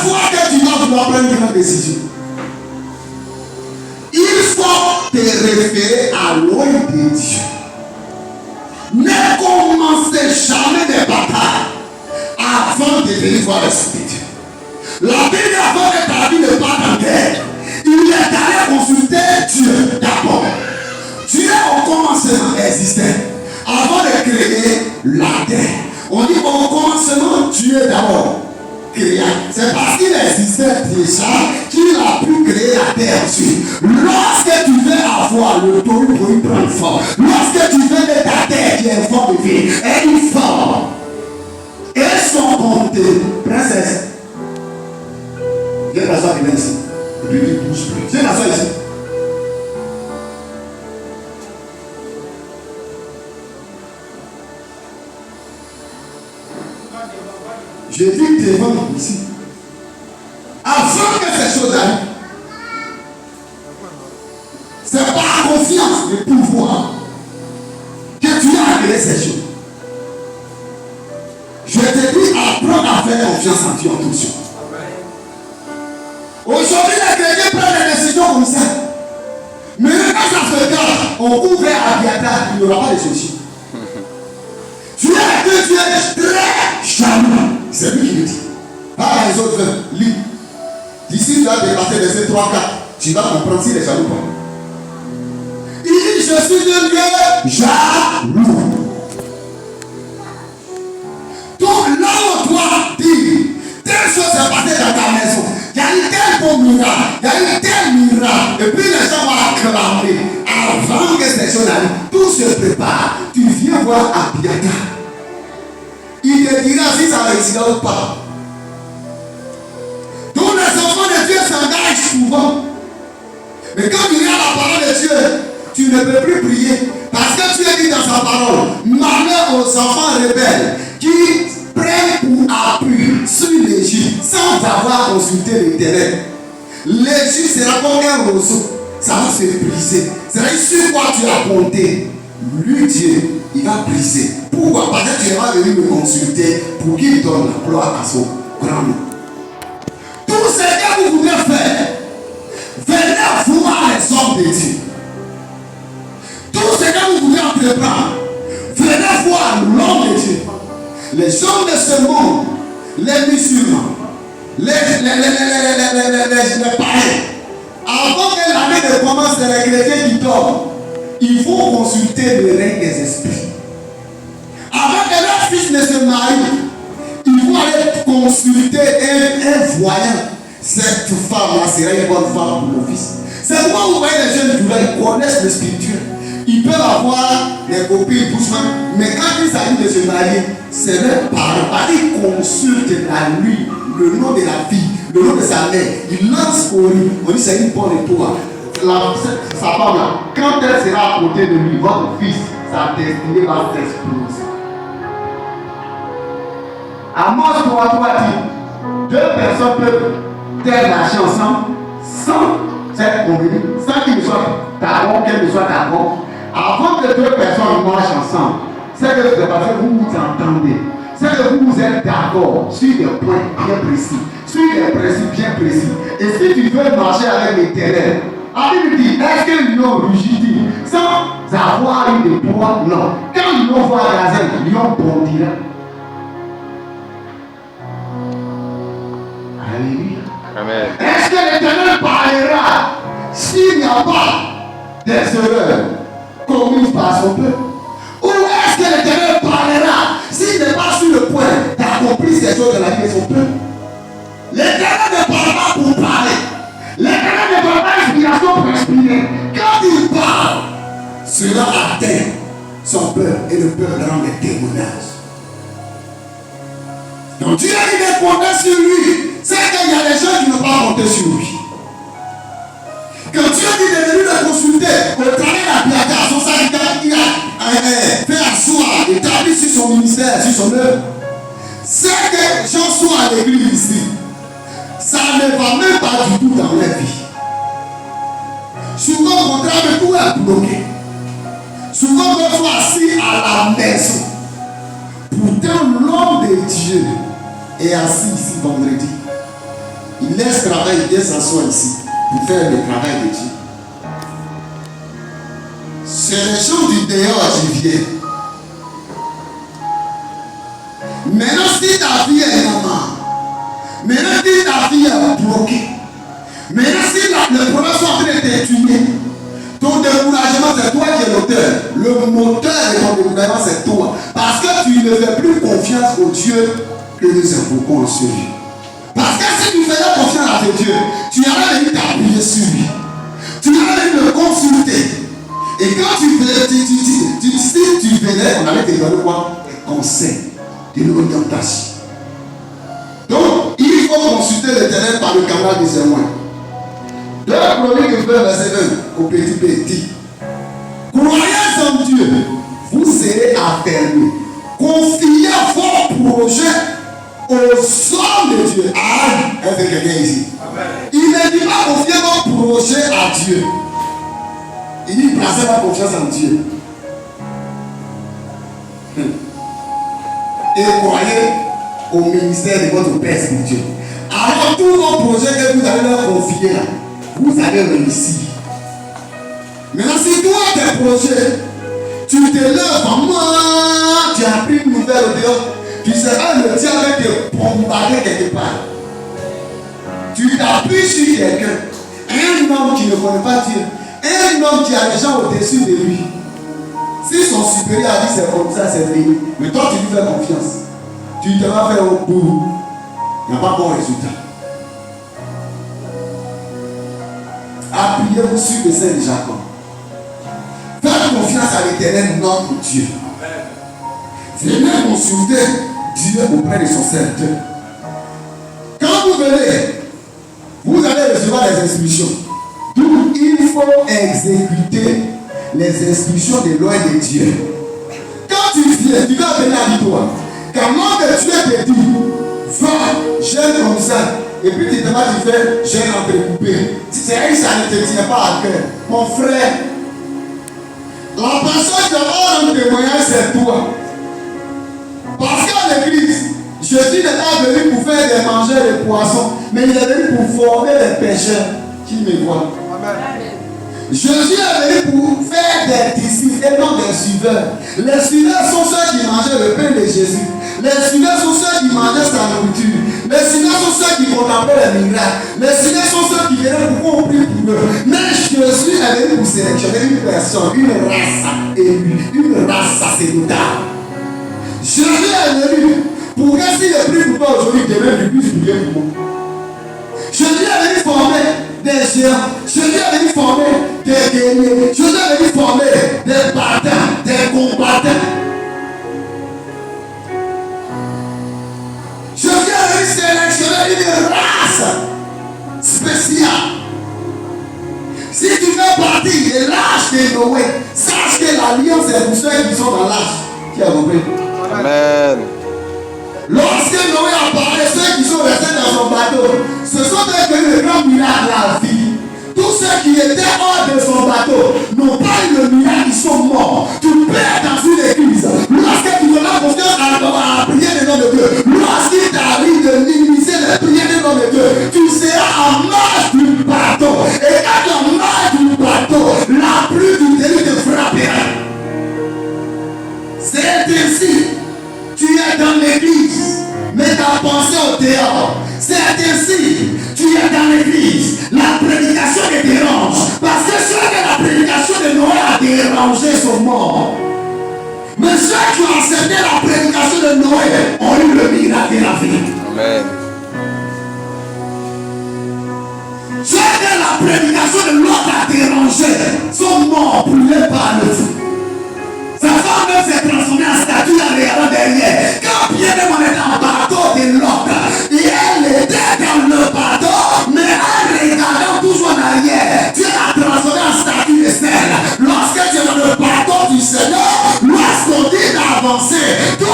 fois que tu vas vouloir prendre une grande décision, il faut te référer à l'œil de Dieu. Ne commencez jamais des batailles avant de venir voir l'Esprit de Dieu. La Bible, avant que ta vie ne parte en guerre, il est allé consulter Dieu d'abord. Dieu au commencement existait avant de créer la terre. On dit au commencement Dieu d'abord créa. C'est parce qu'il existait déjà qu'il a pu créer la terre dessus. Lorsque tu veux avoir le taureau pour une prendre forme, lorsque tu veux de ta terre qui est en forme de vie, et une forme, et son compte, princesse, viens t'asseoir ici. Et puis tu ne bouges plus. Viens t'asseoir ici. J'ai dit devant ici. Avant que ces choses arrivent, c'est par confiance et pouvoir que tu as créé ces choses. Je te dis, apprends à faire confiance en Dieu en tout choses. Aujourd'hui, les chrétiens prennent des décisions comme ça. Mais quand ça se regarde, on ouvre à Abiatar, il n'y aura pas de solution. Tu es que tu es très jaloux. C'est lui qui le dit. Pas les autres, lis. D'ici, tu as dépassé verset 3, 4. Tu vas comprendre si les jaloux pas. Il dit, je suis un Dieu jaloux. Donc là où toi dire, telle chose s'est passée dans ta maison. Il y a eu tel bon miracle. Il y a eu tel miracle. Et puis les gens vont acclamer. Avant que ces choses arrivent, tout se prépare. Tu viens voir Abiatar. Il te dira si ça réussira ou pas. Donc les enfants de Dieu s'engagent souvent. Mais quand tu regardes la parole de Dieu, tu ne peux plus prier. Parce que Dieu dit dans sa parole, malheur aux enfants rebelles qui prennent pour appui sur l'Égypte sans avoir consulté l'Éternel. L'Égypte sera comme un roseau. Ça va se briser. C'est sur quoi tu as compté. Lui, Dieu, il va briser. Pourquoi? Parce que tu vas venir me consulter pour qu'il donne la gloire à son grand nom. Tout ce que vous voulez faire, venez voir les hommes de Dieu. Tout ce que vous voulez entreprendre, venez voir l'homme de Dieu. Les hommes de ce monde, les musulmans, les païens, avant que l'année ne commence, c'est les chrétiens qui dorment. Il faut consulter le règne des esprits. Avant que leur fils ne se marie, il faut aller consulter un voyant. Cette femme-là sera une bonne femme pour le fils. C'est pourquoi vous voyez les jeunes là, ils connaissent le spirituel. Ils peuvent avoir des copines, doucement, mais quand il s'agit de se marier, c'est leur parent. Ils consultent la nuit, le nom de la fille, le nom de sa mère. Ils lancent au lit. On dit c'est une bonne étoile. Sa femme là, quand elle sera à côté de lui, votre fils, sa destinée va s'exploser. Amos 3 dit, deux personnes peuvent faire marcher ensemble sans cette convenue, sans qu'ils ne soient d'accord, qu'elles ne soient d'accord. Avant que deux personnes marchent ensemble, c'est que c'est parce que vous vous entendez. C'est que vous êtes d'accord sur des points bien précis, sur des principes bien précis. Et si tu veux marcher avec l'Éternel, la Bible dit, est-ce que l'union rugit sans avoir eu de poids? Non. Quand l'union voit la gazelle, l'union bondira. Alléluia. Amen. Est-ce que l'Éternel parlera s'il n'y a pas des erreurs commises par son peuple? Ou est-ce que l'Éternel parlera s'il n'est pas sur le point d'accomplir ces choses de la vie de son peuple? L'Éternel ne parle pas pour parler. L'Éternel ne parle pas d'inspiration pour inspirer. Quand il parle, cela atteint son peuple et le peuple rend des témoignages. Donc Dieu a dit de compter sur lui. C'est qu'il y a des gens qui n'ont pas compté sur lui. Quand Dieu dit de venir le consulter, au travers d'Abiatar, son serviteur qui a fait asseoir, établi sur son ministère, sur son œuvre, c'est que les gens sont à l'église ici. Ça ne va même pas du tout dans leur vie. Souvent, au contraire, tout est bloqué. Souvent, on soit assis à la maison. Pourtant, l'homme de Dieu est assis ici vendredi. Il laisse travail, il vient s'asseoir ici pour faire le travail de Dieu. C'est les choses du dehors qui viennent. Maintenant, si ta vie est normale, maintenant, si ta vie est bloquée, maintenant, si le problème sont en train de t'étudier, ton découragement, c'est toi qui es l'auteur. Le moteur de ton découragement, c'est toi. Parce que tu ne fais plus confiance au Dieu que nous invoquons en ce lieu. Parce que si tu faisais confiance à tes dieux, tu allais venir t'appuyer sur lui. Tu allais venir le consulter. Et quand tu venais, on allait te donner quoi? Des conseils, de l'orientation. Donc, il faut consulter l'Éternel par le canal des témoins. De la Chronique 20, verset 1, au petit petit. Croyez en Dieu, vous serez affermis. Confiez vos projets aux hommes de Dieu. Ah, est-ce que quelqu'un ici? Il ne dit pas confier vos projets à Dieu. Il dit placez votre confiance en Dieu. Et croyez au ministère de votre Père spirituel. Alors tous vos projets que vous allez leur confier là, vous allez réussir. Maintenant, si toi tes projets, tu te lèves en moi, tu as pris une nouvelle au dehors, tu seras le diable te bombarder quelque part. Tu t'appuies sur quelqu'un, un homme qui ne connaît pas Dieu, un homme qui a des gens au-dessus de lui. Si son supérieur a dit c'est comme ça, c'est fini. Mais toi tu lui fais confiance. Tu te vas faire au bout. Il n'y a pas bon résultat. Appuyez-vous sur le Saint de Jacob. Faites confiance à l'Éternel, notre Dieu. Venez consulter Dieu auprès de son serviteur. Quand vous venez, vous allez recevoir les instructions. Donc il faut exécuter les instructions de loi de Dieu. Quand tu viens, tu vas venir à toi. Quand l'homme de Dieu te dit, va, gêne comme ça, et puis tu te vas tu fais, gêne entrecoupé. C'est vrai que ça ne te tient pas à cœur. Mon frère, la personne qui va avoir un témoignage, c'est toi. Parce qu'à l'église, Jésus n'est pas venu pour faire des mangeurs de poissons, mais il est venu pour former les pécheurs qui me voient. Amen. Jésus est venu pour faire des disciples et non des suiveurs. Les suiveurs sont ceux qui mangeaient le pain de Jésus. Les suiveurs sont ceux qui mangeaient sa nourriture. Les suiveurs sont ceux qui contemplaient les miracles. Les suiveurs sont ceux qui venaient pour qu'on prie pour eux. Mais Jésus est venu pour sélectionner une personne, une race élue, une race sacerdotale. Jésus est venu pour que s'il est pris pour toi aujourd'hui, demain tu puisses prier pour moi. Jésus est venu former des géants. Jésus est venu former des guerriers. Jésus est venu former des battants, des combattants. Jésus est venu sélectionner une race spéciale. Si tu fais partie de l'âge de Noé, sache que l'alliance est pour ceux qui sont dans l'âge. Qui a compris? Amen. Lorsque Noé apparaît, ceux qui sont restés dans son bateau, ce sont eux qui ont eu le grand miracle de la vie. Tous ceux qui étaient hors de son bateau n'ont pas eu le miracle, ils sont morts. Tu perds dans une église. Lorsque tu donnes confiance à la prière du nom de Dieu, lorsqu'il t'arrive de minimiser la prière du nom de Dieu, tu seras en marge du bateau. Et quand tu es en marge du bateau, la pluie du déluge te frappera. C'est ainsi. Tu es dans l'église, mais ta pensée au dehors. C'est ainsi, tu es dans l'église, la prédication te dérange. Parce que ceux que la prédication de Noé a dérangé sont morts. Mais ceux qui ont accepté la prédication de Noé ont eu le miracle de la vie. Amen. Ceux que la prédication de l'autre a dérangé sont morts brûlés par le feu. Sa femme même s'est transformée en statue en regardant derrière. Quand bien-même on était en bateau de l'autre, et elle était dans le bateau, mais en regardant toujours en arrière, Dieu l'a transformée en statue de sel. Lorsque tu es dans le bateau du Seigneur, lorsqu'on dit d'avancer, tu